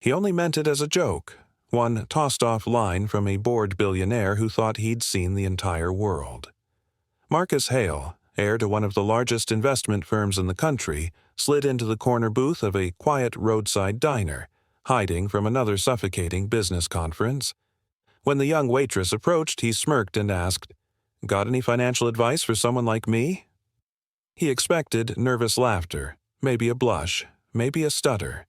He only meant it as a joke, one tossed-off line from a bored billionaire who thought he'd seen the entire world. Marcus Hale, heir to one of the largest investment firms in the country, slid into the corner booth of a quiet roadside diner, hiding from another suffocating business conference. When the young waitress approached, he smirked and asked, "Got any financial advice for someone like me?" He expected nervous laughter, maybe a blush, maybe a stutter.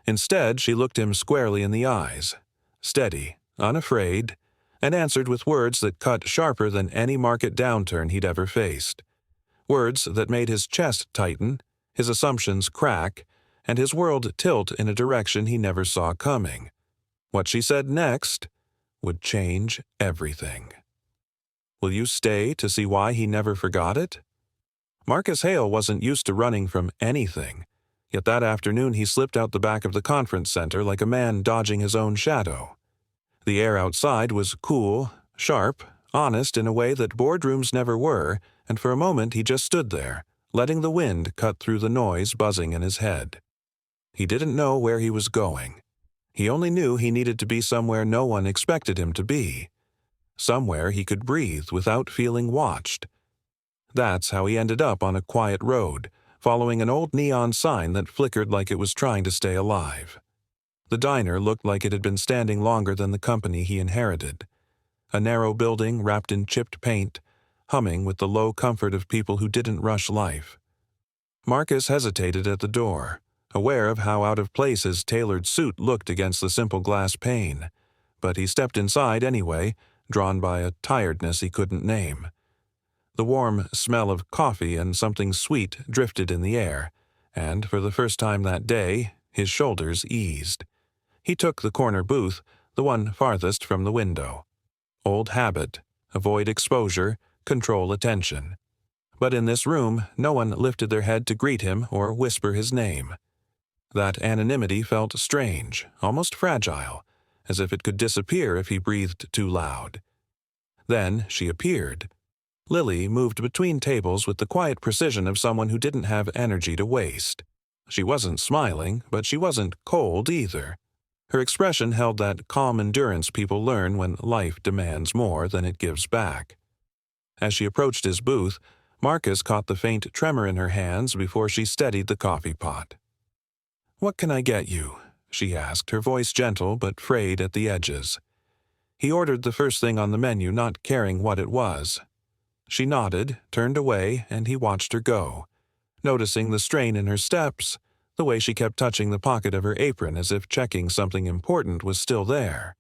Instead, she looked him squarely in the eyes, steady, unafraid, and answered with words that cut sharper than any market downturn he'd ever faced. Words that made his chest tighten, his assumptions crack, and his world tilt in a direction he never saw coming. What she said next would change everything. Will you stay to see why he never forgot it? Marcus Hale wasn't used to running from anything, yet that afternoon he slipped out the back of the conference center like a man dodging his own shadow. The air outside was cool, sharp, honest in a way that boardrooms never were, and for a moment he just stood there, letting the wind cut through the noise buzzing in his head. He didn't know where he was going. He only knew he needed to be somewhere no one expected him to be. Somewhere he could breathe without feeling watched. That's how he ended up on a quiet road, following an old neon sign that flickered like it was trying to stay alive. The diner looked like it had been standing longer than the company he inherited. A narrow building wrapped in chipped paint, humming with the low comfort of people who didn't rush life. Marcus hesitated at the door, aware of how out of place his tailored suit looked against the simple glass pane, but he stepped inside anyway, drawn by a tiredness he couldn't name. The warm smell of coffee and something sweet drifted in the air, and for the first time that day, his shoulders eased. He took the corner booth, the one farthest from the window. Old habit, avoid exposure, control attention. But in this room, no one lifted their head to greet him or whisper his name. That anonymity felt strange, almost fragile, as if it could disappear if he breathed too loud. Then she appeared. Lily moved between tables with the quiet precision of someone who didn't have energy to waste. She wasn't smiling, but she wasn't cold either. Her expression held that calm endurance people learn when life demands more than it gives back. As she approached his booth, Marcus caught the faint tremor in her hands before she steadied the coffee pot. "What can I get you?" she asked, her voice gentle but frayed at the edges. He ordered the first thing on the menu, not caring what it was. She nodded, turned away, and he watched her go, noticing the strain in her steps, the way she kept touching the pocket of her apron as if checking something important was still there.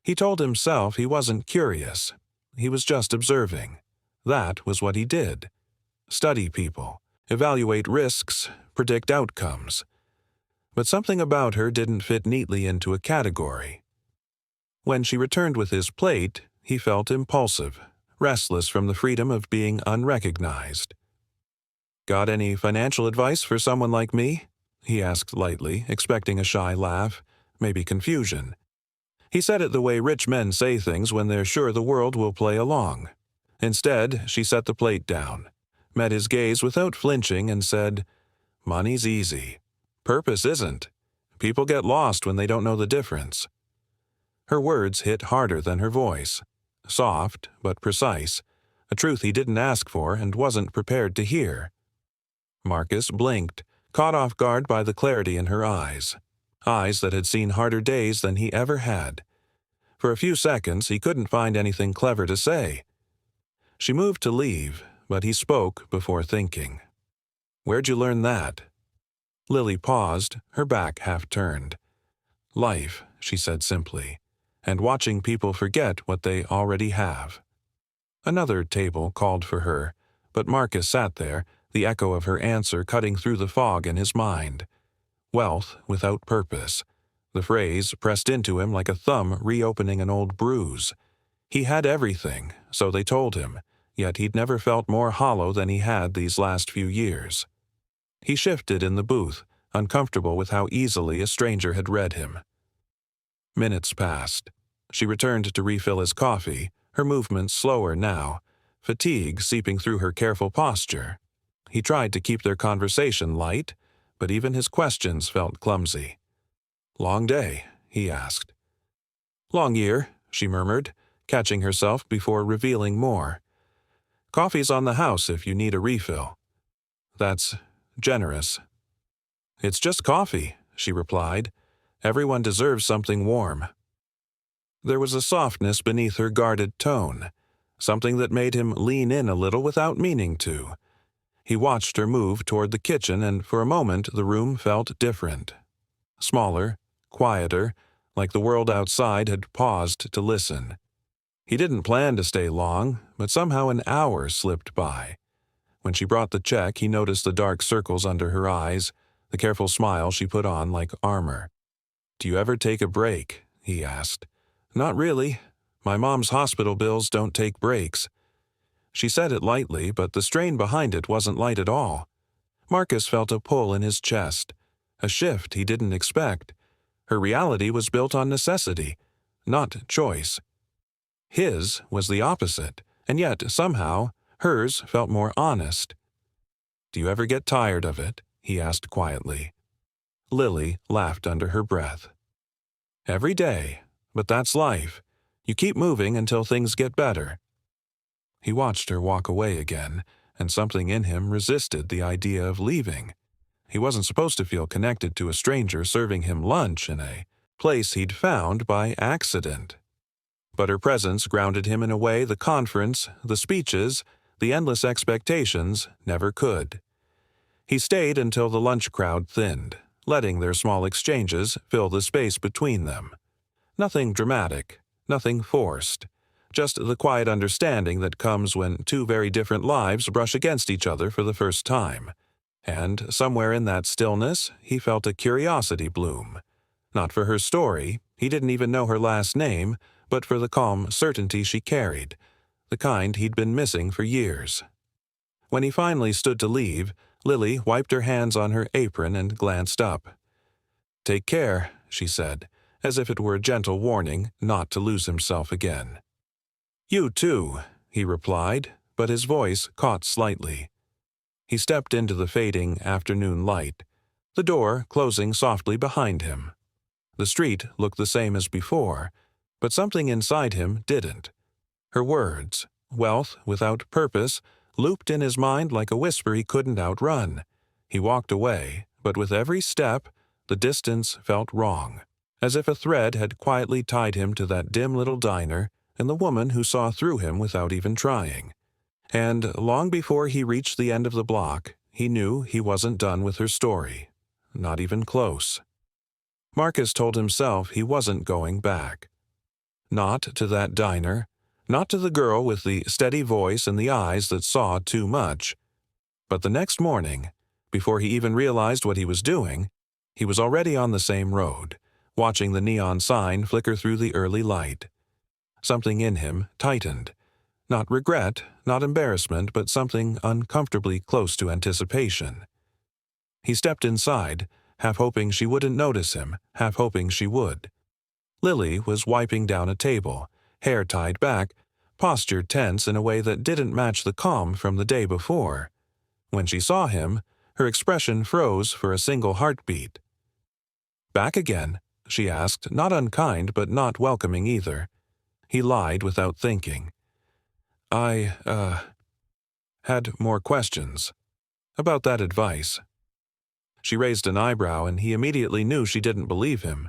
He told himself he wasn't curious. He was just observing. That was what he did. Study people, evaluate risks, predict outcomes. But something about her didn't fit neatly into a category. When she returned with his plate, he felt impulsive, restless from the freedom of being unrecognized. "Got any financial advice for someone like me?" he asked lightly, expecting a shy laugh, maybe confusion. He said it the way rich men say things when they're sure the world will play along. Instead, she set the plate down, met his gaze without flinching, and said, "Money's easy. Purpose isn't. People get lost when they don't know the difference." Her words hit harder than her voice. Soft, but precise, a truth he didn't ask for and wasn't prepared to hear. Marcus blinked, caught off guard by the clarity in her eyes that had seen harder days than he ever had. For a few seconds, he couldn't find anything clever to say. She moved to leave, but he spoke before thinking. "Where'd you learn that?" Lily paused, her back half turned. "Life," she said simply, "and watching people forget what they already have." Another table called for her, but Marcus sat there, the echo of her answer cutting through the fog in his mind. Wealth without purpose. The phrase pressed into him like a thumb reopening an old bruise. He had everything, so they told him, yet he'd never felt more hollow than he had these last few years. He shifted in the booth, uncomfortable with how easily a stranger had read him. Minutes passed. She returned to refill his coffee, her movements slower now, fatigue seeping through her careful posture. He tried to keep their conversation light, but even his questions felt clumsy. "Long day?" he asked. "Long year," she murmured, catching herself before revealing more. "Coffee's on the house if you need a refill." "That's generous." "It's just coffee," she replied. "Everyone deserves something warm." There was a softness beneath her guarded tone, something that made him lean in a little without meaning to. He watched her move toward the kitchen, and for a moment the room felt different. Smaller, quieter, like the world outside had paused to listen. He didn't plan to stay long, but somehow an hour slipped by. When she brought the check, he noticed the dark circles under her eyes, the careful smile she put on like armor. "Do you ever take a break?" he asked. "Not really. My mom's hospital bills don't take breaks." She said it lightly, but the strain behind it wasn't light at all. Marcus felt a pull in his chest, a shift he didn't expect. Her reality was built on necessity, not choice. His was the opposite, and yet, somehow, hers felt more honest. "Do you ever get tired of it?" he asked quietly. Lily laughed under her breath. "Every day, but that's life. You keep moving until things get better." He watched her walk away again, and something in him resisted the idea of leaving. He wasn't supposed to feel connected to a stranger serving him lunch in a place he'd found by accident. But her presence grounded him in a way the conference, the speeches, the endless expectations never could. He stayed until the lunch crowd thinned, letting their small exchanges fill the space between them. Nothing dramatic, nothing forced. Just the quiet understanding that comes when two very different lives brush against each other for the first time. And somewhere in that stillness, he felt a curiosity bloom. Not for her story, he didn't even know her last name, but for the calm certainty she carried, the kind he'd been missing for years. When he finally stood to leave, Lily wiped her hands on her apron and glanced up. "Take care," she said, as if it were a gentle warning not to lose himself again. "You too," he replied, but his voice caught slightly. He stepped into the fading afternoon light, the door closing softly behind him. The street looked the same as before, but something inside him didn't. Her words, wealth without purpose, looped in his mind like a whisper he couldn't outrun. He walked away, but with every step, the distance felt wrong, as if a thread had quietly tied him to that dim little diner and the woman who saw through him without even trying. And long before he reached the end of the block, he knew he wasn't done with her story. Not even close. Marcus told himself he wasn't going back. Not to that diner, not to the girl with the steady voice and the eyes that saw too much. But the next morning, before he even realized what he was doing, he was already on the same road, watching the neon sign flicker through the early light. Something in him tightened. Not regret, not embarrassment, but something uncomfortably close to anticipation. He stepped inside, half hoping she wouldn't notice him, half hoping she would. Lily was wiping down a table, hair tied back, posture tense in a way that didn't match the calm from the day before. When she saw him, her expression froze for a single heartbeat. "Back again?" she asked, not unkind but not welcoming either. He lied without thinking. I had more questions. About that advice." She raised an eyebrow, and he immediately knew she didn't believe him.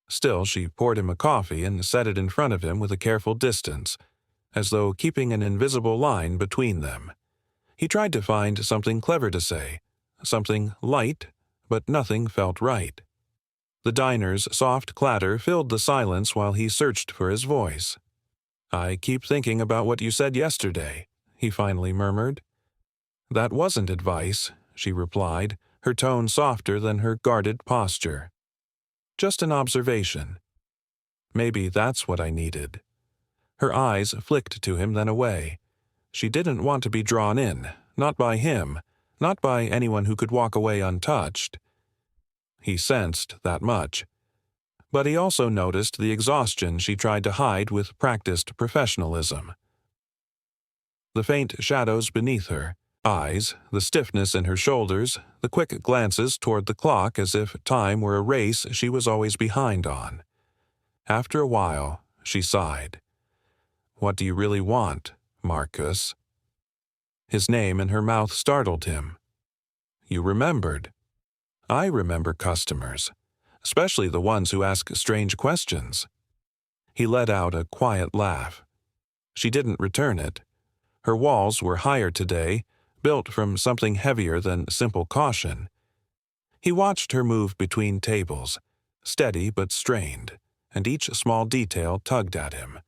Still, she poured him a coffee and set it in front of him with a careful distance, as though keeping an invisible line between them. He tried to find something clever to say, something light, but nothing felt right. The diner's soft clatter filled the silence while he searched for his voice. "I keep thinking about what you said yesterday," he finally murmured. "That wasn't advice," she replied, her tone softer than her guarded posture. "Just an observation. Maybe that's what I needed." Her eyes flicked to him then away. She didn't want to be drawn in, not by him, not by anyone who could walk away untouched. He sensed that much. But he also noticed the exhaustion she tried to hide with practiced professionalism. The faint shadows beneath her, eyes, the stiffness in her shoulders, the quick glances toward the clock as if time were a race she was always behind on. After a while, she sighed. "What do you really want, Marcus?" His name in her mouth startled him. "You remembered." "I remember customers, especially the ones who ask strange questions." He let out a quiet laugh. She didn't return it. Her walls were higher today, built from something heavier than simple caution. He watched her move between tables, steady but strained, and each small detail tugged at him.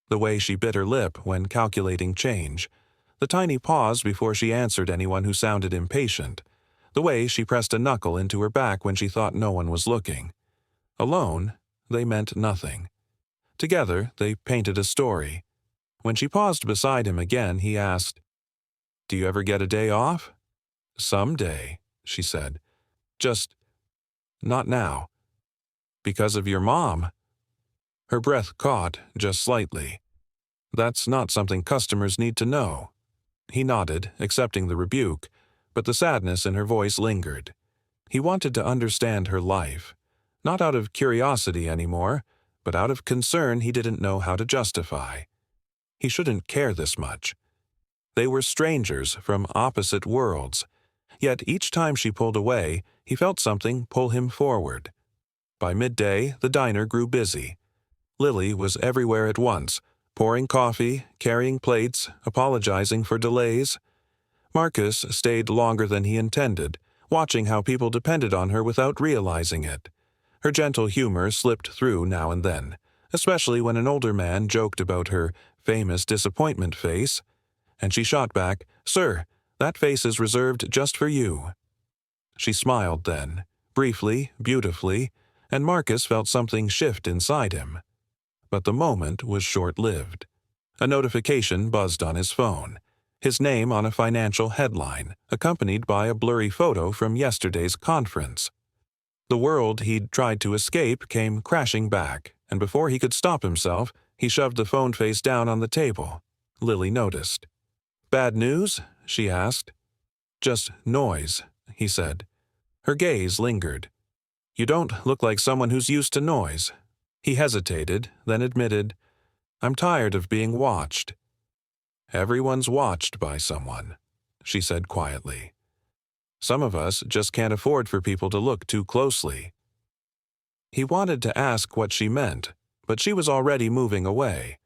The way she bit her lip when calculating change, the tiny pause before she answered anyone who sounded impatient, the way she pressed a knuckle into her back when she thought no one was looking. Alone, they meant nothing. Together, they painted a story. When she paused beside him again, he asked, "Do you ever get a day off?" "Someday," she said. "Just not now." "Because of your mom?" Her breath caught just slightly. "That's not something customers need to know." He nodded, accepting the rebuke, but the sadness in her voice lingered. He wanted to understand her life, not out of curiosity anymore, but out of concern he didn't know how to justify. He shouldn't care this much. They were strangers from opposite worlds, yet each time she pulled away, he felt something pull him forward. By midday, the diner grew busy. Lily was everywhere at once, pouring coffee, carrying plates, apologizing for delays. Marcus stayed longer than he intended, watching how people depended on her without realizing it. Her gentle humor slipped through now and then, especially when an older man joked about her famous disappointment face, and she shot back, "Sir, that face is reserved just for you." She smiled then, briefly, beautifully, and Marcus felt something shift inside him. But the moment was short-lived. A notification buzzed on his phone, his name on a financial headline, accompanied by a blurry photo from yesterday's conference. The world he'd tried to escape came crashing back, and before he could stop himself, he shoved the phone face down on the table. Lily noticed. "Bad news?" she asked. "Just noise," he said. Her gaze lingered. "You don't look like someone who's used to noise." He hesitated, then admitted, "I'm tired of being watched." "Everyone's watched by someone," she said quietly. "Some of us just can't afford for people to look too closely." He wanted to ask what she meant, but she was already moving away.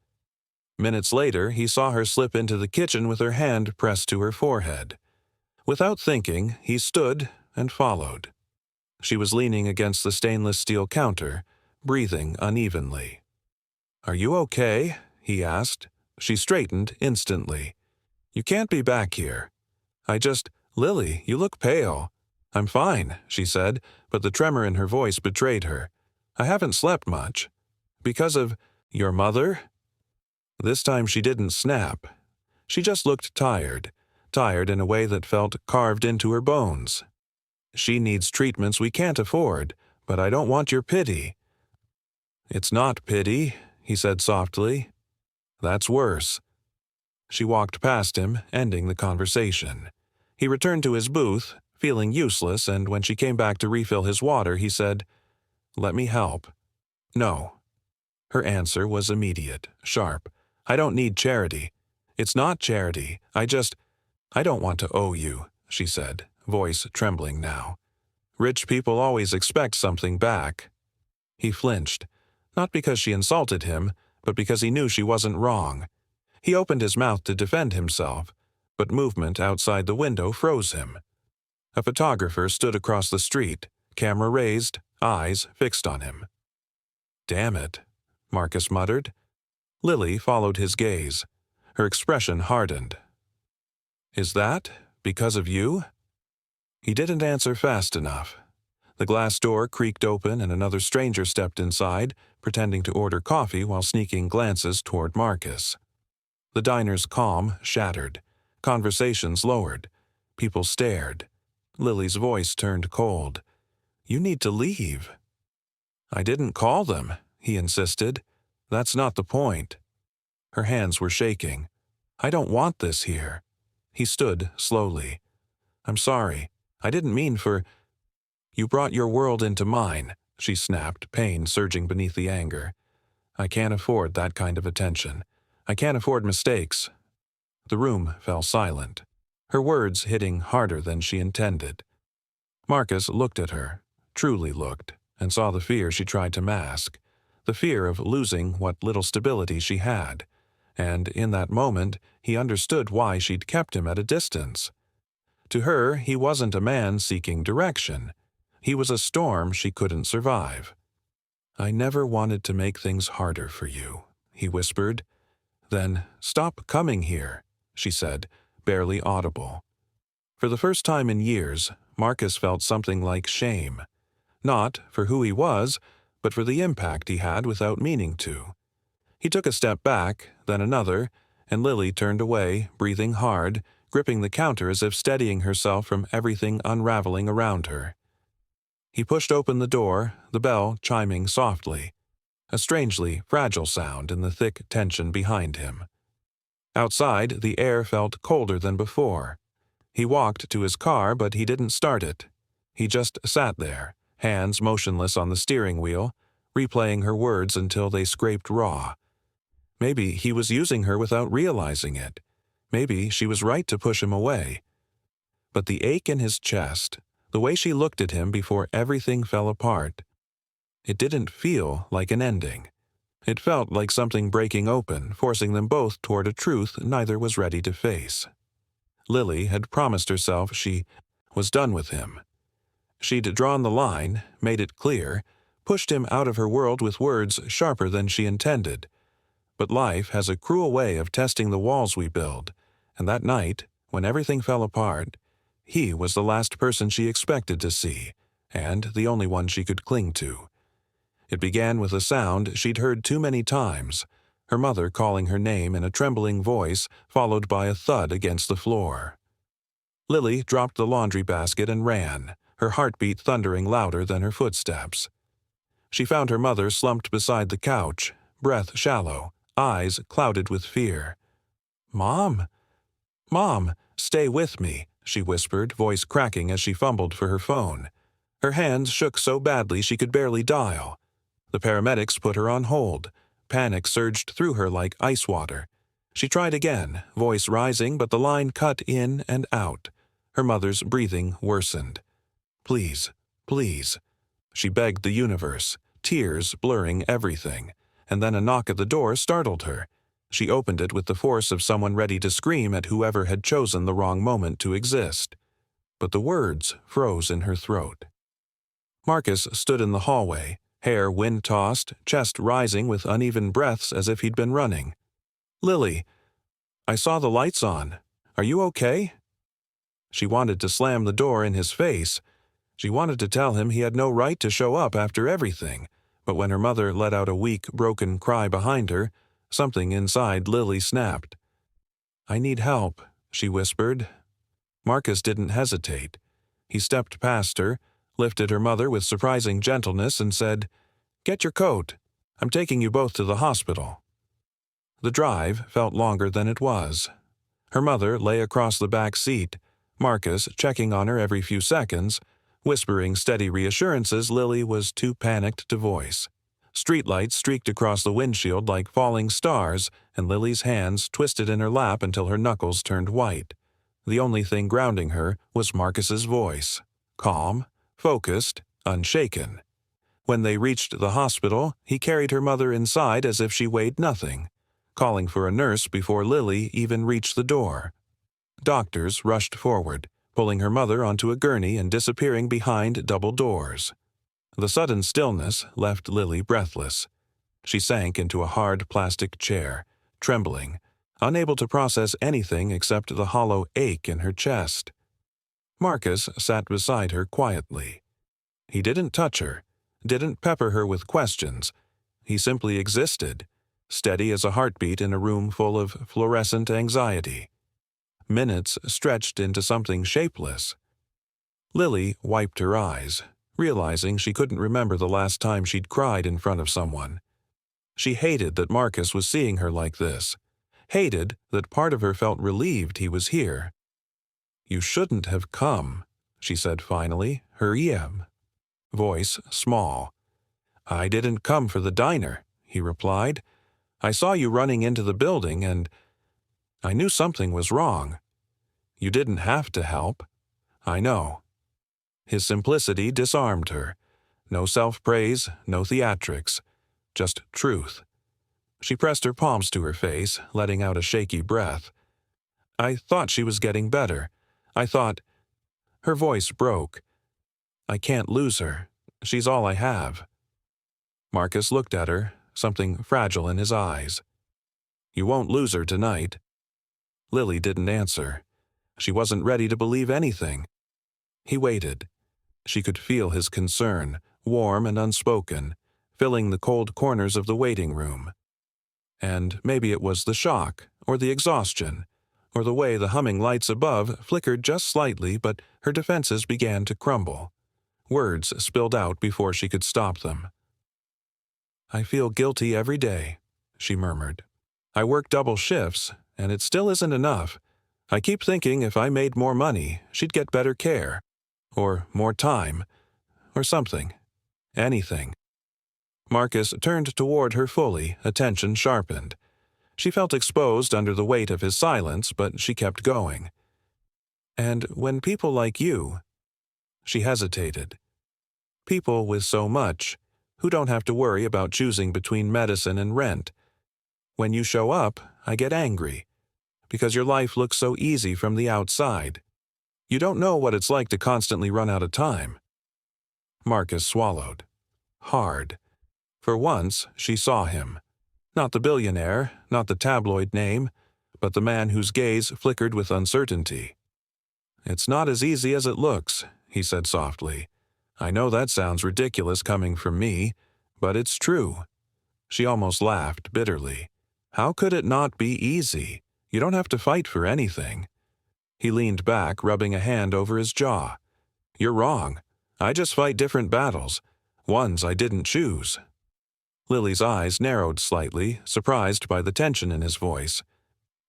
Minutes later, he saw her slip into the kitchen with her hand pressed to her forehead. Without thinking, he stood and followed. She was leaning against the stainless steel counter, breathing unevenly. "Are you okay?" he asked. She straightened instantly. "You can't be back here." "Lily, you look pale." "I'm fine," she said, but the tremor in her voice betrayed her. "I haven't slept much." "Because of your mother?" This time she didn't snap. She just looked tired in a way that felt carved into her bones. "She needs treatments we can't afford, but I don't want your pity." "It's not pity," he said softly. "That's worse." She walked past him, ending the conversation. He returned to his booth, feeling useless, and when she came back to refill his water, he said, "Let me help." "No." Her answer was immediate, sharp. "I don't need charity." "It's not charity. I don't want to owe you," she said, voice trembling now. "Rich people always expect something back." He flinched, not because she insulted him, but because he knew she wasn't wrong. He opened his mouth to defend himself, but movement outside the window froze him. A photographer stood across the street, camera raised, eyes fixed on him. "Damn it," Marcus muttered. Lily followed his gaze. Her expression hardened. "Is that because of you?" He didn't answer fast enough. The glass door creaked open and another stranger stepped inside, pretending to order coffee while sneaking glances toward Marcus. The diner's calm shattered. Conversations lowered. People stared. Lily's voice turned cold. "You need to leave." "I didn't call them," he insisted. "That's not the point." Her hands were shaking. "I don't want this here." He stood slowly. "I'm sorry. I didn't mean for—" "You brought your world into mine," she snapped, pain surging beneath the anger. "I can't afford that kind of attention. I can't afford mistakes." The room fell silent, her words hitting harder than she intended. Marcus looked at her, truly looked, and saw the fear she tried to mask, the fear of losing what little stability she had, and in that moment he understood why she'd kept him at a distance. To her, he wasn't a man seeking direction. He was a storm she couldn't survive. "I never wanted to make things harder for you," he whispered. "Then stop coming here," she said, barely audible. For the first time in years, Marcus felt something like shame. Not for who he was, but for the impact he had without meaning to. He took a step back, then another, and Lily turned away, breathing hard, gripping the counter as if steadying herself from everything unraveling around her. He pushed open the door, the bell chiming softly, a strangely fragile sound in the thick tension behind him. Outside, the air felt colder than before. He walked to his car, but he didn't start it. He just sat there, hands motionless on the steering wheel, replaying her words until they scraped raw. Maybe he was using her without realizing it. Maybe she was right to push him away. But the ache in his chest, the way she looked at him before everything fell apart, it didn't feel like an ending. It felt like something breaking open, forcing them both toward a truth neither was ready to face. Lily had promised herself she was done with him. She'd drawn the line, made it clear, pushed him out of her world with words sharper than she intended. But life has a cruel way of testing the walls we build, and that night, when everything fell apart, he was the last person she expected to see, and the only one she could cling to. It began with a sound she'd heard too many times, her mother calling her name in a trembling voice, followed by a thud against the floor. Lily dropped the laundry basket and ran, her heartbeat thundering louder than her footsteps. She found her mother slumped beside the couch, breath shallow, eyes clouded with fear. "Mom! Mom, stay with me," she whispered, voice cracking as she fumbled for her phone. Her hands shook so badly she could barely dial. The paramedics put her on hold. Panic surged through her like ice water. She tried again, voice rising, but the line cut in and out. Her mother's breathing worsened. "Please, please." She begged the universe, tears blurring everything, and then a knock at the door startled her. She opened it with the force of someone ready to scream at whoever had chosen the wrong moment to exist. But the words froze in her throat. Marcus stood in the hallway, hair wind-tossed, chest rising with uneven breaths as if he'd been running. "Lily, I saw the lights on. Are you okay?" She wanted to slam the door in his face. She wanted to tell him he had no right to show up after everything, but when her mother let out a weak, broken cry behind her, something inside Lily snapped. "I need help," she whispered. Marcus didn't hesitate. He stepped past her, lifted her mother with surprising gentleness, and said, "Get your coat. I'm taking you both to the hospital." The drive felt longer than it was. Her mother lay across the back seat, Marcus checking on her every few seconds, whispering steady reassurances Lily was too panicked to voice. Streetlights streaked across the windshield like falling stars, and Lily's hands twisted in her lap until her knuckles turned white. The only thing grounding her was Marcus's voice, calm, focused, unshaken. When they reached the hospital, he carried her mother inside as if she weighed nothing, calling for a nurse before Lily even reached the door. Doctors rushed forward, pulling her mother onto a gurney and disappearing behind double doors. The sudden stillness left Lily breathless. She sank into a hard plastic chair, trembling, unable to process anything except the hollow ache in her chest. Marcus sat beside her quietly. He didn't touch her, didn't pepper her with questions. He simply existed, steady as a heartbeat in a room full of fluorescent anxiety. Minutes stretched into something shapeless. Lily wiped her eyes, realizing she couldn't remember the last time she'd cried in front of someone. She hated that Marcus was seeing her like this, hated that part of her felt relieved he was here, "You shouldn't have come," she said finally, her voice small. "I didn't come for the diner," he replied. "I saw you running into the building, and I knew something was wrong. You didn't have to help. I know." His simplicity disarmed her. No self-praise, no theatrics, just truth. She pressed her palms to her face, letting out a shaky breath. "I thought she was getting better. I thought—" Her voice broke. "I can't lose her. She's all I have." Marcus looked at her, something fragile in his eyes. "You won't lose her tonight." Lily didn't answer. She wasn't ready to believe anything. He waited. She could feel his concern, warm and unspoken, filling the cold corners of the waiting room. And maybe it was the shock, or the exhaustion, or the way the humming lights above flickered just slightly, but her defenses began to crumble. Words spilled out before she could stop them. "I feel guilty every day," she murmured. "I work double shifts, and it still isn't enough. I keep thinking if I made more money, she'd get better care, or more time, or something. Anything." Marcus turned toward her fully, attention sharpened. She felt exposed under the weight of his silence, but she kept going. "And when people like you—" She hesitated. "People with so much, who don't have to worry about choosing between medicine and rent. When you show up, I get angry, because your life looks so easy from the outside. You don't know what it's like to constantly run out of time." Marcus swallowed. Hard. For once, she saw him. Not the billionaire, not the tabloid name, but the man whose gaze flickered with uncertainty. "It's not as easy as it looks," he said softly. "I know that sounds ridiculous coming from me, but it's true." She almost laughed bitterly. "How could it not be easy? You don't have to fight for anything." He leaned back, rubbing a hand over his jaw. "You're wrong. I just fight different battles, ones I didn't choose." Lily's eyes narrowed slightly, surprised by the tension in his voice.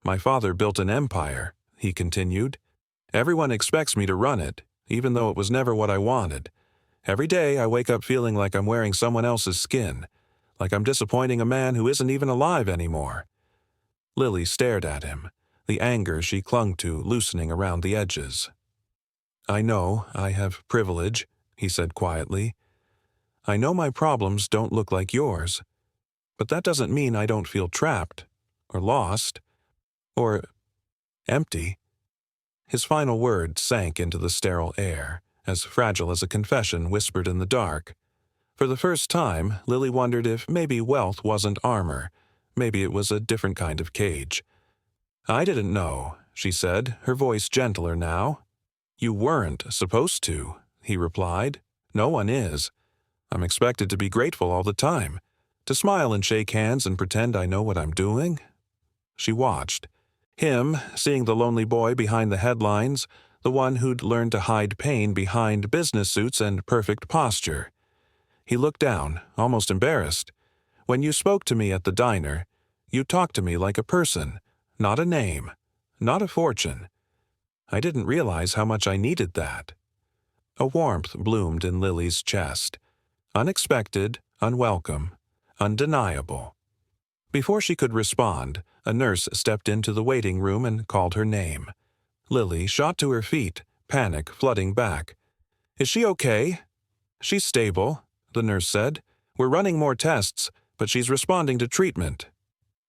"My father built an empire," he continued. "Everyone expects me to run it, even though it was never what I wanted. Every day I wake up feeling like I'm wearing someone else's skin, like I'm disappointing a man who isn't even alive anymore." Lily stared at him, the anger she clung to loosening around the edges. "I know I have privilege," he said quietly. "I know my problems don't look like yours, but that doesn't mean I don't feel trapped, or lost, or empty." His final word sank into the sterile air, as fragile as a confession whispered in the dark. For the first time, Lily wondered if maybe wealth wasn't armor, maybe it was a different kind of cage. "I didn't know," she said, her voice gentler now. "You weren't supposed to," he replied. "No one is. I'm expected to be grateful all the time, to smile and shake hands and pretend I know what I'm doing." She watched. Him, seeing the lonely boy behind the headlines, the one who'd learned to hide pain behind business suits and perfect posture. He looked down, almost embarrassed. "When you spoke to me at the diner, you talked to me like a person, not a name, not a fortune. I didn't realize how much I needed that." A warmth bloomed in Lily's chest. Unexpected, unwelcome, undeniable. Before she could respond, a nurse stepped into the waiting room and called her name. Lily shot to her feet, panic flooding back. "Is she okay?" "She's stable," the nurse said. "We're running more tests, but she's responding to treatment."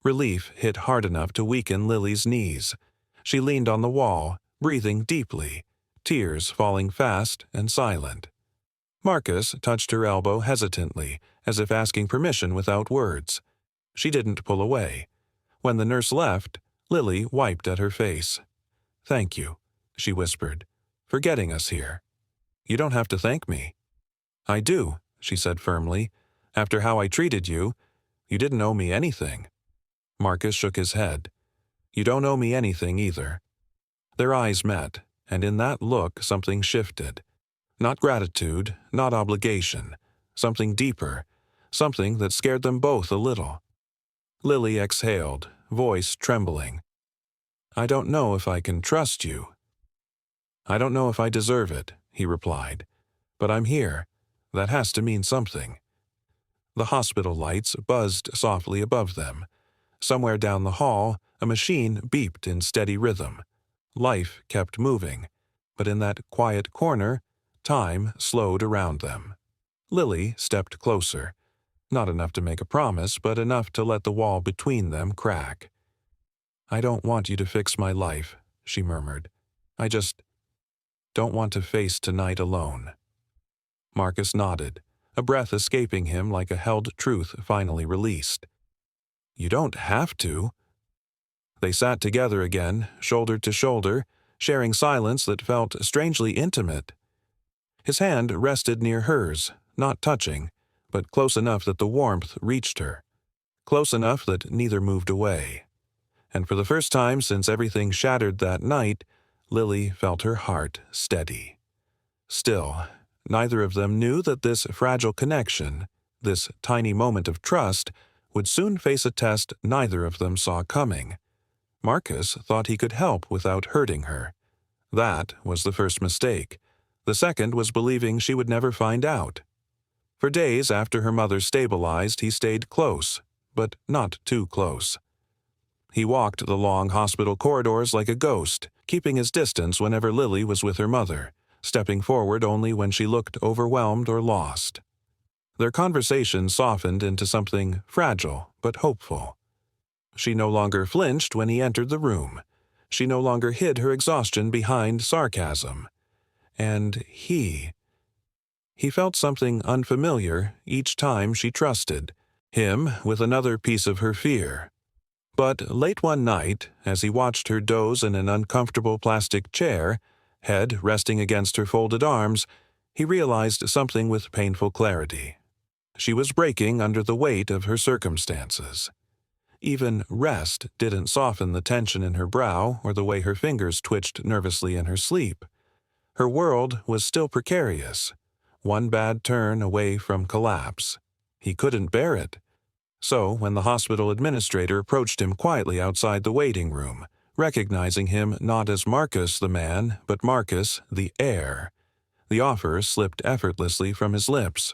Relief hit hard enough to weaken Lily's knees. She leaned on the wall, breathing deeply, tears falling fast and silent. Marcus touched her elbow hesitantly, as if asking permission without words. She didn't pull away. When the nurse left, Lily wiped at her face. "Thank you," she whispered, "for getting us here." "You don't have to thank me." "I do," she said firmly. "After how I treated you, you didn't owe me anything." Marcus shook his head. "You don't owe me anything either." Their eyes met, and in that look something shifted. Not gratitude, not obligation, something deeper, something that scared them both a little. Lily exhaled, voice trembling. "I don't know if I can trust you." "I don't know if I deserve it," he replied. "But I'm here. That has to mean something." The hospital lights buzzed softly above them. Somewhere down the hall, a machine beeped in steady rhythm. Life kept moving, but in that quiet corner, time slowed around them. Lily stepped closer, not enough to make a promise, but enough to let the wall between them crack. "I don't want you to fix my life," she murmured. "I just don't want to face tonight alone." Marcus nodded, a breath escaping him like a held truth finally released. "You don't have to." They sat together again, shoulder to shoulder, sharing silence that felt strangely intimate. His hand rested near hers, not touching, but close enough that the warmth reached her, close enough that neither moved away. And for the first time since everything shattered that night, Lily felt her heart steady. Still, neither of them knew that this fragile connection, this tiny moment of trust, would soon face a test neither of them saw coming. Marcus thought he could help without hurting her. That was the first mistake. The second was believing she would never find out. For days after her mother stabilized, he stayed close, but not too close. He walked the long hospital corridors like a ghost, keeping his distance whenever Lily was with her mother, stepping forward only when she looked overwhelmed or lost. Their conversation softened into something fragile but hopeful. She no longer flinched when he entered the room. She no longer hid her exhaustion behind sarcasm. And he felt something unfamiliar each time she trusted him with another piece of her fear. But late one night, as he watched her doze in an uncomfortable plastic chair, head resting against her folded arms, he realized something with painful clarity. She was breaking under the weight of her circumstances. Even rest didn't soften the tension in her brow or the way her fingers twitched nervously in her sleep. Her world was still precarious, one bad turn away from collapse. He couldn't bear it. So when the hospital administrator approached him quietly outside the waiting room, recognizing him not as Marcus the man, but Marcus the heir, the offer slipped effortlessly from his lips.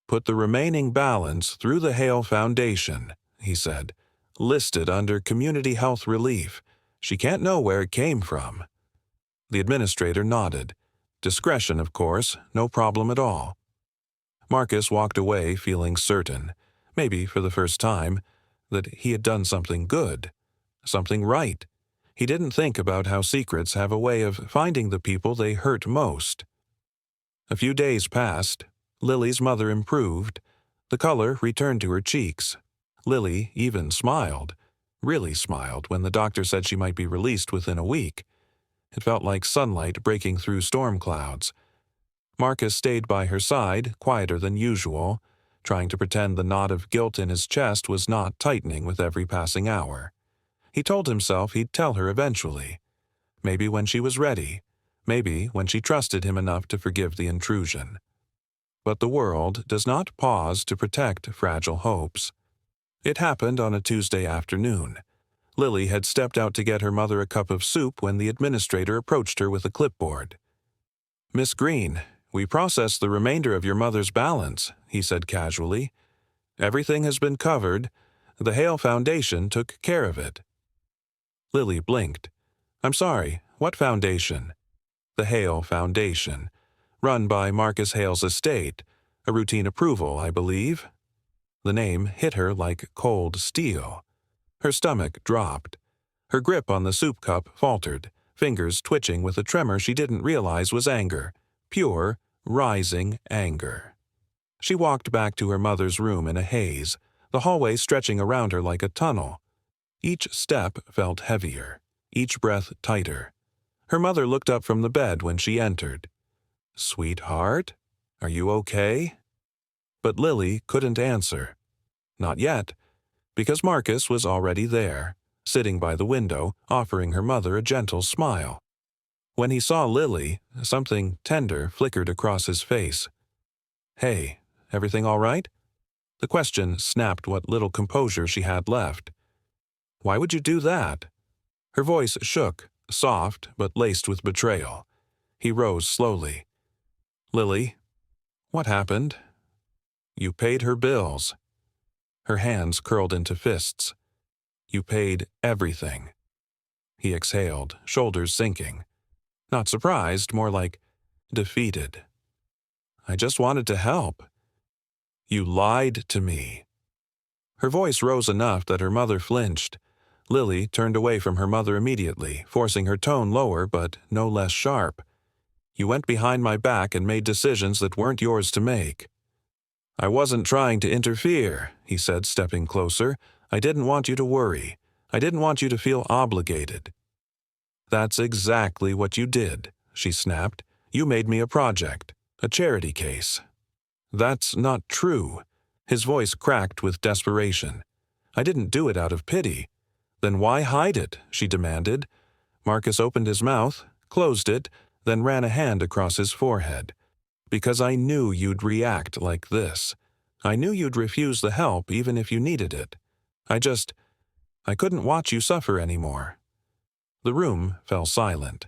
"Put the remaining balance through the Hale Foundation," he said. "Listed under Community Health Relief. She can't know where it came from." The administrator nodded. Discretion, of course, no problem at all. Marcus walked away feeling certain, maybe for the first time, that he had done something good, something right. He didn't think about how secrets have a way of finding the people they hurt most. A few days passed. Lily's mother improved. The color returned to her cheeks. Lily even smiled, really smiled, when the doctor said she might be released within a week. It felt like sunlight breaking through storm clouds. Marcus stayed by her side, quieter than usual, trying to pretend the knot of guilt in his chest was not tightening with every passing hour. He told himself he'd tell her eventually. Maybe when she was ready. Maybe when she trusted him enough to forgive the intrusion. But the world does not pause to protect fragile hopes. It happened on a Tuesday afternoon. Lily had stepped out to get her mother a cup of soup when the administrator approached her with a clipboard. "Miss Green, we processed the remainder of your mother's balance," he said casually. "Everything has been covered. The Hale Foundation took care of it." Lily blinked. "I'm sorry, what foundation?" "The Hale Foundation. Run by Marcus Hale's estate. A routine approval, I believe." The name hit her like cold steel. Her stomach dropped. Her grip on the soup cup faltered, fingers twitching with a tremor she didn't realize was anger. Pure, rising anger. She walked back to her mother's room in a haze, the hallway stretching around her like a tunnel. Each step felt heavier, each breath tighter. Her mother looked up from the bed when she entered. "Sweetheart, are you okay?" But Lily couldn't answer. Not yet, because Marcus was already there, sitting by the window, offering her mother a gentle smile. When he saw Lily, something tender flickered across his face. "Hey, everything all right?" The question snapped what little composure she had left. "Why would you do that?" Her voice shook, soft but laced with betrayal. He rose slowly. "Lily, what happened?" "You paid her bills." Her hands curled into fists. "You paid everything." He exhaled, shoulders sinking. Not surprised, more like defeated. "I just wanted to help." "You lied to me." Her voice rose enough that her mother flinched. Lily turned away from her mother immediately, forcing her tone lower but no less sharp. "You went behind my back and made decisions that weren't yours to make." "I wasn't trying to interfere," he said, stepping closer. "I didn't want you to worry. I didn't want you to feel obligated." "That's exactly what you did," she snapped. "You made me a project, a charity case." "That's not true." His voice cracked with desperation. "I didn't do it out of pity." "Then why hide it?" she demanded. Marcus opened his mouth, closed it, then ran a hand across his forehead. "Because I knew you'd react like this. I knew you'd refuse the help even if you needed it. I couldn't watch you suffer anymore." The room fell silent.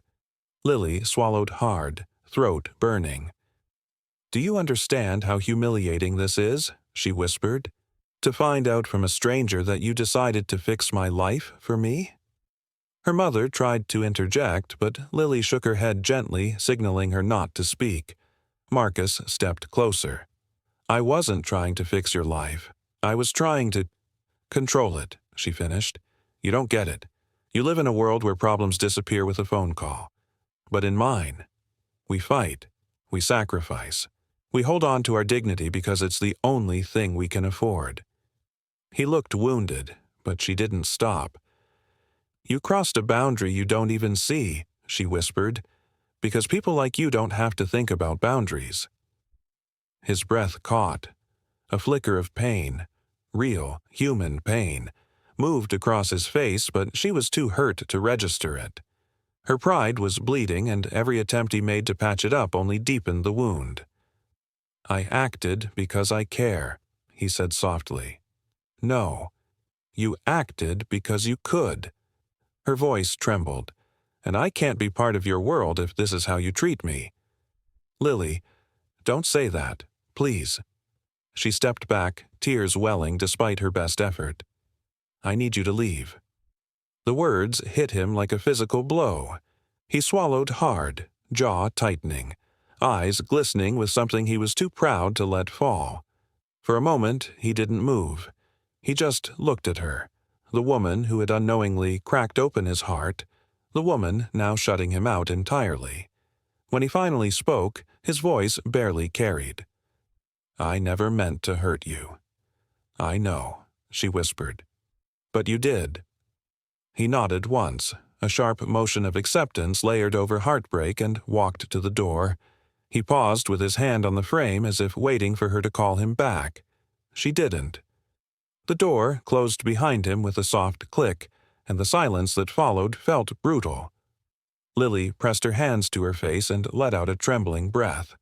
Lily swallowed hard, throat burning. "Do you understand how humiliating this is?" she whispered. "To find out from a stranger that you decided to fix my life for me?" Her mother tried to interject, but Lily shook her head gently, signaling her not to speak. Marcus stepped closer. "I wasn't trying to fix your life. I was trying to control it," she finished. "You don't get it. You live in a world where problems disappear with a phone call. But in mine, we fight, we sacrifice. We hold on to our dignity because it's the only thing we can afford." He looked wounded, but she didn't stop. "You crossed a boundary you don't even see," she whispered, "because people like you don't have to think about boundaries." His breath caught. A flicker of pain, real, human pain, moved across his face, but she was too hurt to register it. Her pride was bleeding, and every attempt he made to patch it up only deepened the wound. "I acted because I care," he said softly. "No, you acted because you could." Her voice trembled. "And I can't be part of your world if this is how you treat me." "Lily, don't say that, please." She stepped back, tears welling despite her best effort. "I need you to leave." The words hit him like a physical blow. He swallowed hard, jaw tightening, eyes glistening with something he was too proud to let fall. For a moment, he didn't move. He just looked at her, the woman who had unknowingly cracked open his heart, the woman now shutting him out entirely. When he finally spoke, his voice barely carried. "I never meant to hurt you." "I know," she whispered. "But you did." He nodded once, a sharp motion of acceptance layered over heartbreak, and walked to the door. He paused with his hand on the frame as if waiting for her to call him back. She didn't. The door closed behind him with a soft click, and the silence that followed felt brutal. Lily pressed her hands to her face and let out a trembling breath.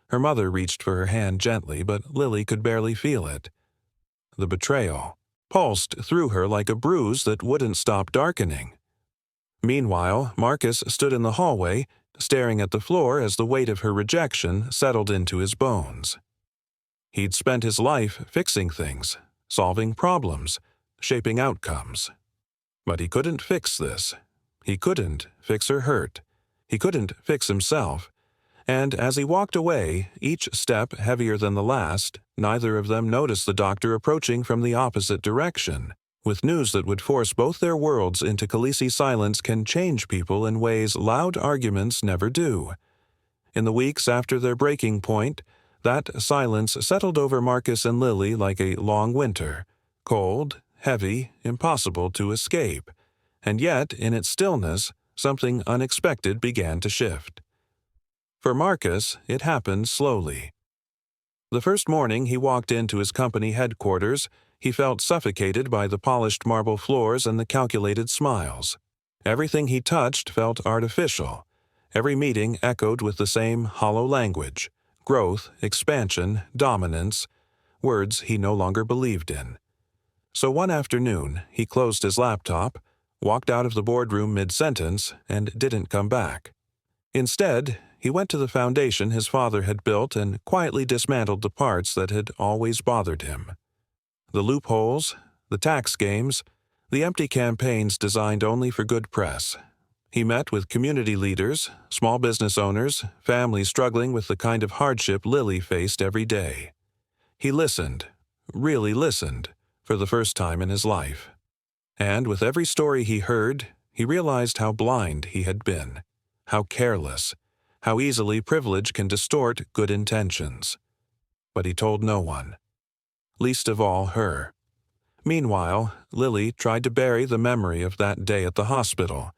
Her mother reached for her hand gently, but Lily could barely feel it. The betrayal pulsed through her like a bruise that wouldn't stop darkening. Meanwhile, Marcus stood in the hallway, staring at the floor as the weight of her rejection settled into his bones. He'd spent his life fixing things, solving problems, shaping outcomes. But he couldn't fix this. He couldn't fix her hurt. He couldn't fix himself. And as he walked away, each step heavier than the last, neither of them noticed the doctor approaching from the opposite direction, with news that would force both their worlds into Khaleesi. Silence can change people in ways loud arguments never do. In the weeks after their breaking point, that silence settled over Marcus and Lily like a long winter, cold, heavy, impossible to escape. And yet, in its stillness, something unexpected began to shift. For Marcus, it happened slowly. The first morning he walked into his company headquarters, he felt suffocated by the polished marble floors and the calculated smiles. Everything he touched felt artificial. Every meeting echoed with the same hollow language: growth, expansion, dominance, words he no longer believed in. So one afternoon, he closed his laptop, walked out of the boardroom mid-sentence, and didn't come back. Instead, he went to the foundation his father had built and quietly dismantled the parts that had always bothered him. The loopholes, the tax games, the empty campaigns designed only for good press. He met with community leaders, small business owners, families struggling with the kind of hardship Lily faced every day. He listened, really listened, for the first time in his life. And with every story he heard, he realized how blind he had been, how careless, how easily privilege can distort good intentions. But he told no one, least of all her. Meanwhile, Lily tried to bury the memory of that day at the hospital,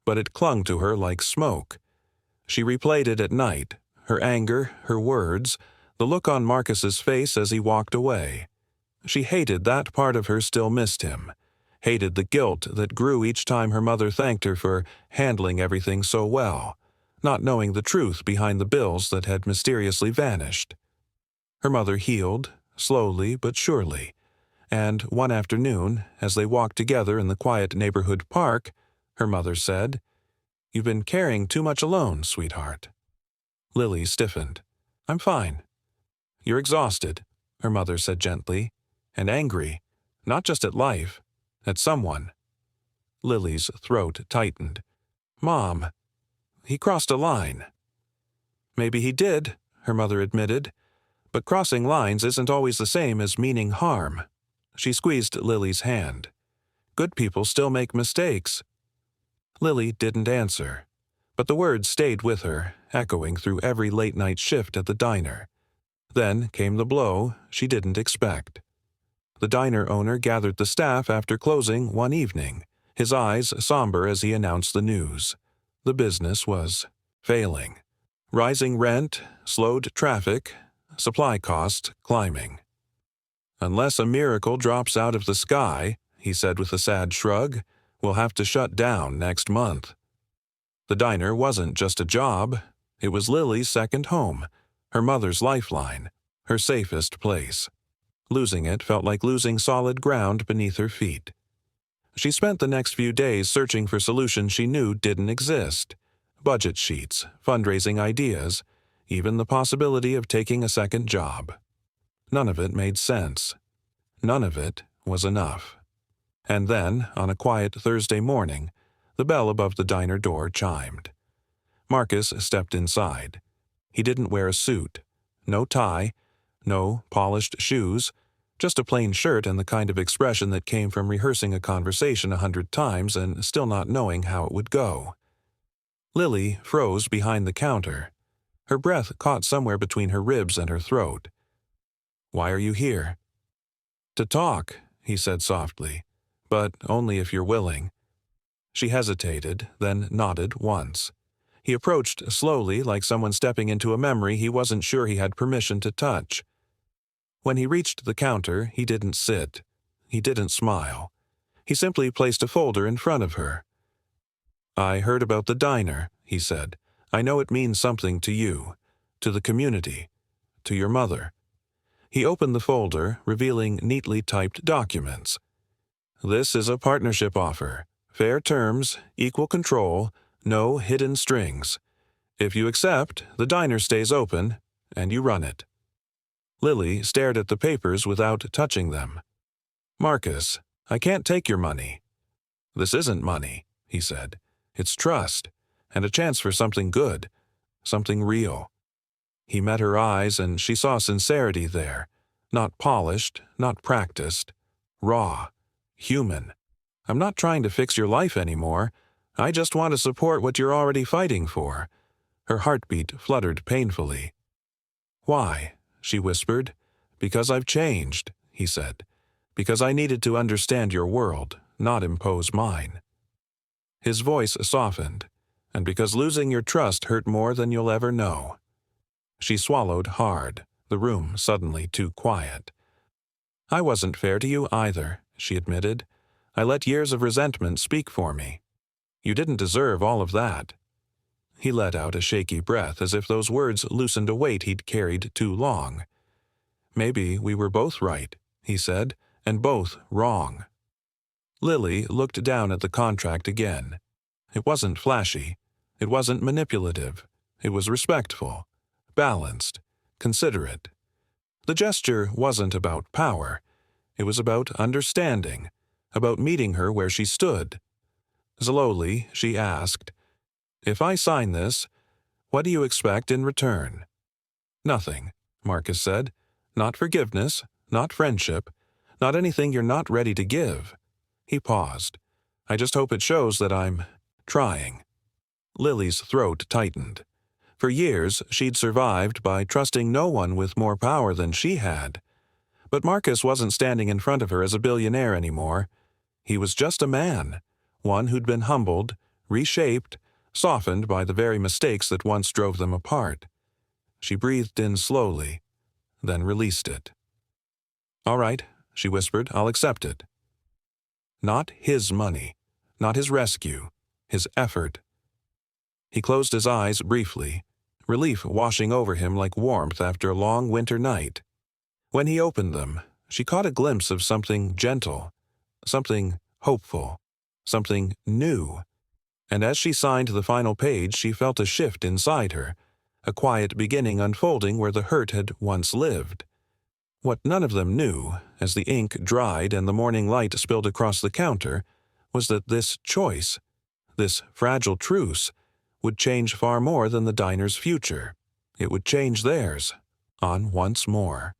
but it clung to her like smoke. She replayed it at night, her anger, her words, the look on Marcus's face as he walked away. She hated that part of her still missed him, hated the guilt that grew each time her mother thanked her for handling everything so well, not knowing the truth behind the bills that had mysteriously vanished. Her mother healed, slowly but surely, and one afternoon, as they walked together in the quiet neighborhood park, her mother said, "You've been carrying too much alone, sweetheart." Lily stiffened. "I'm fine." "You're exhausted," her mother said gently, "and angry, not just at life, at someone." Lily's throat tightened. "Mom, he crossed a line." "Maybe he did," her mother admitted, "but crossing lines isn't always the same as meaning harm." She squeezed Lily's hand. "Good people still make mistakes." Lily didn't answer, but the words stayed with her, echoing through every late-night shift at the diner. Then came the blow she didn't expect. The diner owner gathered the staff after closing one evening, his eyes somber as he announced the news. The business was failing. Rising rent, slowed traffic, supply costs climbing. "Unless a miracle drops out of the sky," he said with a sad shrug, "we'll have to shut down next month." The diner wasn't just a job. It was Lily's second home, her mother's lifeline, her safest place. Losing it felt like losing solid ground beneath her feet. She spent the next few days searching for solutions she knew didn't exist. Budget sheets, fundraising ideas, even the possibility of taking a second job. None of it made sense. None of it was enough. And then, on a quiet Thursday morning, the bell above the diner door chimed. Marcus stepped inside. He didn't wear a suit. No tie, no polished shoes, just a plain shirt and the kind of expression that came from rehearsing a conversation 100 times and still not knowing how it would go. Lily froze behind the counter. Her breath caught somewhere between her ribs and her throat. "Why are you here?" "To talk," he said softly, "but only if you're willing." She hesitated, then nodded once. He approached slowly, like someone stepping into a memory he wasn't sure he had permission to touch. When he reached the counter, he didn't sit. He didn't smile. He simply placed a folder in front of her. "I heard about the diner," he said. "I know it means something to you, to the community, to your mother." He opened the folder, revealing neatly typed documents. "This is a partnership offer. Fair terms, equal control, no hidden strings. If you accept, the diner stays open, and you run it." Lily stared at the papers without touching them. "Marcus, I can't take your money." "This isn't money," he said. "It's trust, and a chance for something good, something real." He met her eyes, and she saw sincerity there, not polished, not practiced, raw, human. "I'm not trying to fix your life anymore. I just want to support what you're already fighting for." Her heartbeat fluttered painfully. "Why?" she whispered. "Because I've changed," he said. "Because I needed to understand your world, not impose mine." His voice softened. "And because losing your trust hurt more than you'll ever know." She swallowed hard, the room suddenly too quiet. "I wasn't fair to you either," she admitted. "I let years of resentment speak for me. You didn't deserve all of that." He let out a shaky breath as if those words loosened a weight he'd carried too long. "Maybe we were both right," he said, "and both wrong." Lily looked down at the contract again. It wasn't flashy. It wasn't manipulative. It was respectful, balanced, considerate. The gesture wasn't about power. It was about understanding, about meeting her where she stood. Slowly, she asked, "If I sign this, what do you expect in return?" "Nothing," Marcus said. "Not forgiveness, not friendship, not anything you're not ready to give." He paused. "I just hope it shows that I'm trying." Lily's throat tightened. For years, she'd survived by trusting no one with more power than she had. But Marcus wasn't standing in front of her as a billionaire anymore. He was just a man, one who'd been humbled, reshaped, softened by the very mistakes that once drove them apart. She breathed in slowly, then released it. "All right," she whispered, "I'll accept it." Not his money, not his rescue, his effort. He closed his eyes briefly, relief washing over him like warmth after a long winter night. When he opened them, she caught a glimpse of something gentle, something hopeful, something new. And as she signed the final page, she felt a shift inside her, a quiet beginning unfolding where the hurt had once lived. What none of them knew, as the ink dried and the morning light spilled across the counter, was that this choice, this fragile truce, would change far more than the diner's future. It would change theirs, on once more.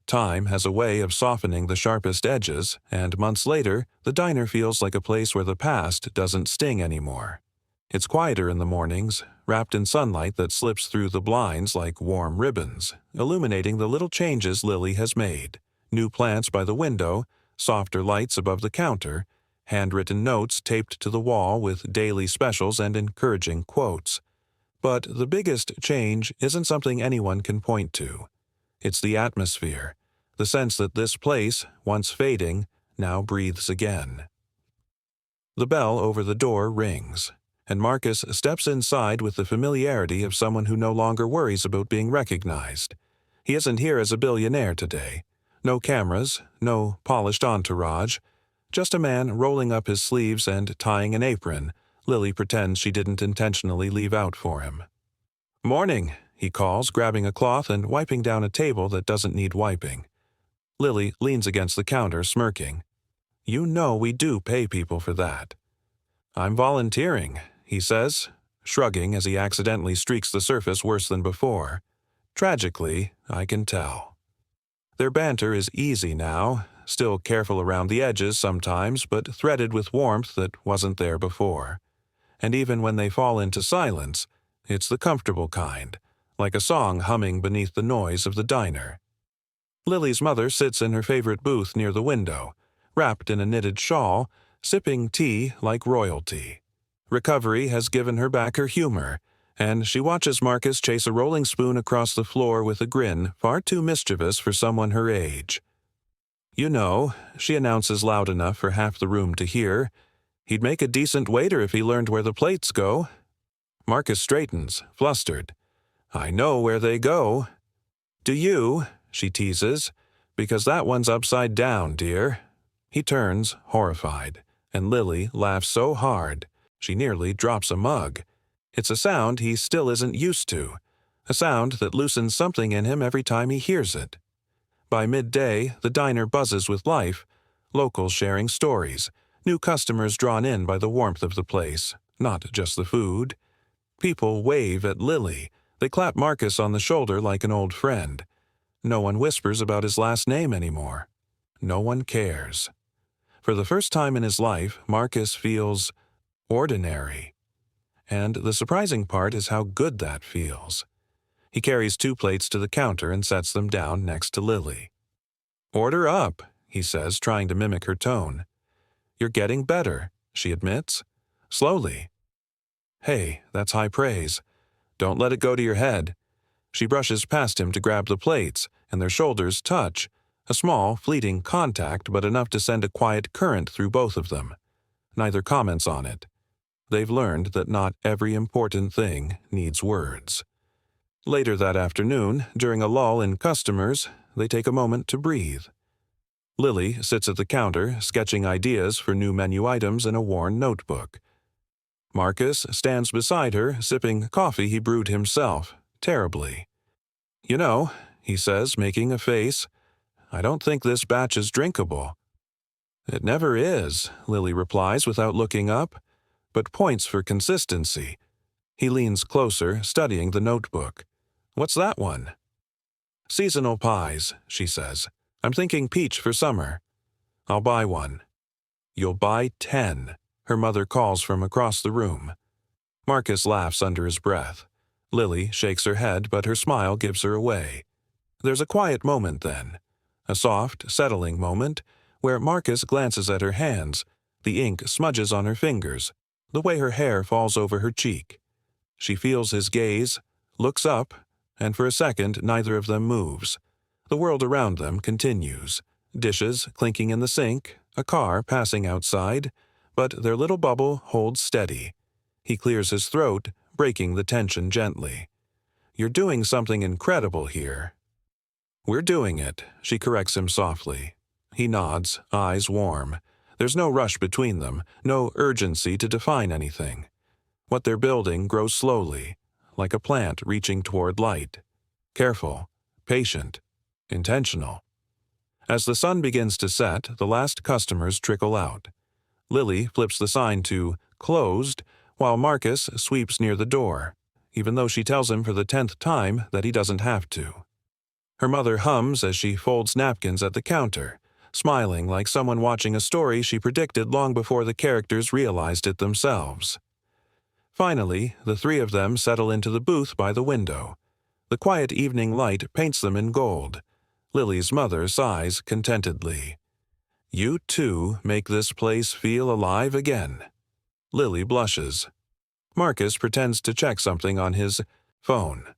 Time has a way of softening the sharpest edges, and months later, the diner feels like a place where the past doesn't sting anymore. It's quieter in the mornings, wrapped in sunlight that slips through the blinds like warm ribbons, illuminating the little changes Lily has made. New plants by the window, softer lights above the counter, handwritten notes taped to the wall with daily specials and encouraging quotes. But the biggest change isn't something anyone can point to. It's the atmosphere, the sense that this place, once fading, now breathes again. The bell over the door rings, and Marcus steps inside with the familiarity of someone who no longer worries about being recognized. He isn't here as a billionaire today. No cameras, no polished entourage, just a man rolling up his sleeves and tying an apron Lily pretends she didn't intentionally leave out for him. "Morning," he calls, grabbing a cloth and wiping down a table that doesn't need wiping. Lily leans against the counter, smirking. "You know we do pay people for that." "I'm volunteering," he says, shrugging as he accidentally streaks the surface worse than before. Tragically, I can tell. Their banter is easy now, still careful around the edges sometimes, but threaded with warmth that wasn't there before. And even when they fall into silence, it's the comfortable kind, like a song humming beneath the noise of the diner. Lily's mother sits in her favorite booth near the window, wrapped in a knitted shawl, sipping tea like royalty. Recovery has given her back her humor, and she watches Marcus chase a rolling spoon across the floor with a grin far too mischievous for someone her age. "You know," she announces loud enough for half the room to hear, "he'd make a decent waiter if he learned where the plates go." Marcus straightens, flustered. "I know where they go." "Do you?" she teases. "Because that one's upside down, dear." He turns, horrified, and Lily laughs so hard, she nearly drops a mug. It's a sound he still isn't used to, a sound that loosens something in him every time he hears it. By midday, the diner buzzes with life, locals sharing stories, new customers drawn in by the warmth of the place, not just the food. People wave at Lily. They clap Marcus on the shoulder like an old friend. No one whispers about his last name anymore. No one cares. For the first time in his life, Marcus feels ordinary. And the surprising part is how good that feels. He carries 2 plates to the counter and sets them down next to Lily. "Order up," he says, trying to mimic her tone. "You're getting better," she admits. "Slowly." "Hey, that's high praise. Don't let it go to your head." She brushes past him to grab the plates, and their shoulders touch, a small, fleeting contact but enough to send a quiet current through both of them. Neither comments on it. They've learned that not every important thing needs words. Later that afternoon, during a lull in customers, they take a moment to breathe. Lily sits at the counter, sketching ideas for new menu items in a worn notebook. Marcus stands beside her, sipping coffee he brewed himself, terribly. "You know," he says, making a face, "I don't think this batch is drinkable." "It never is," Lily replies without looking up, but points for consistency. He leans closer, studying the notebook. "What's that one?" "Seasonal pies," she says. "I'm thinking peach for summer." "I'll buy one." "You'll buy 10, her mother calls from across the room. Marcus laughs under his breath. Lily shakes her head, but her smile gives her away. There's a quiet moment then, a soft, settling moment, where Marcus glances at her hands. The ink smudges on her fingers, the way her hair falls over her cheek. She feels his gaze, looks up, and for a second neither of them moves. The world around them continues. Dishes clinking in the sink, a car passing outside, but their little bubble holds steady. He clears his throat, breaking the tension gently. "You're doing something incredible here." "We're doing it," she corrects him softly. He nods, eyes warm. There's no rush between them, no urgency to define anything. What they're building grows slowly, like a plant reaching toward light. Careful, patient, intentional. As the sun begins to set, the last customers trickle out. Lily flips the sign to "closed," while Marcus sweeps near the door, even though she tells him for the 10th time that he doesn't have to. Her mother hums as she folds napkins at the counter, smiling like someone watching a story she predicted long before the characters realized it themselves. Finally, the three of them settle into the booth by the window. The quiet evening light paints them in gold. Lily's mother sighs contentedly. "You two make this place feel alive again." Lily blushes. Marcus pretends to check something on his phone.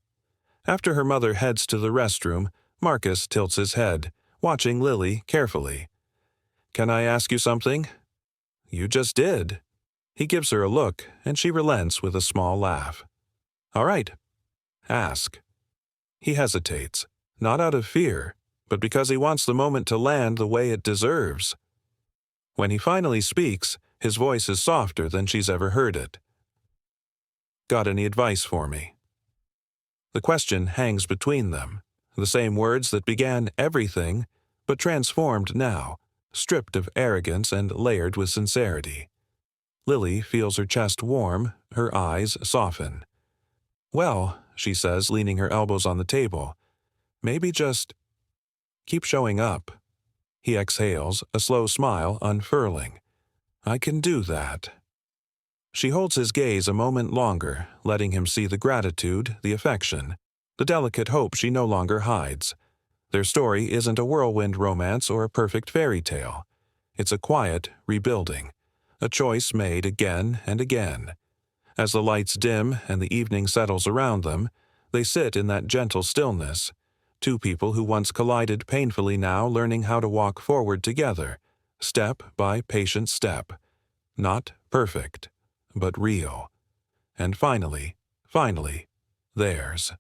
After her mother heads to the restroom, Marcus tilts his head, watching Lily carefully. "Can I ask you something?" "You just did." He gives her a look, and she relents with a small laugh. "All right. Ask." He hesitates, not out of fear, but because he wants the moment to land the way it deserves. When he finally speaks, his voice is softer than she's ever heard it. "Got any advice for me?" The question hangs between them, the same words that began everything, but transformed now, stripped of arrogance and layered with sincerity. Lily feels her chest warm, her eyes soften. "Well," she says, leaning her elbows on the table, "maybe just keep showing up." He exhales, a slow smile unfurling. "I can do that." She holds his gaze a moment longer, letting him see the gratitude, the affection, the delicate hope she no longer hides. Their story isn't a whirlwind romance or a perfect fairy tale. It's a quiet rebuilding, a choice made again and again. As the lights dim and the evening settles around them, they sit in that gentle stillness. Two people who once collided painfully now learning how to walk forward together, step by patient step. Not perfect, but real. And finally, theirs.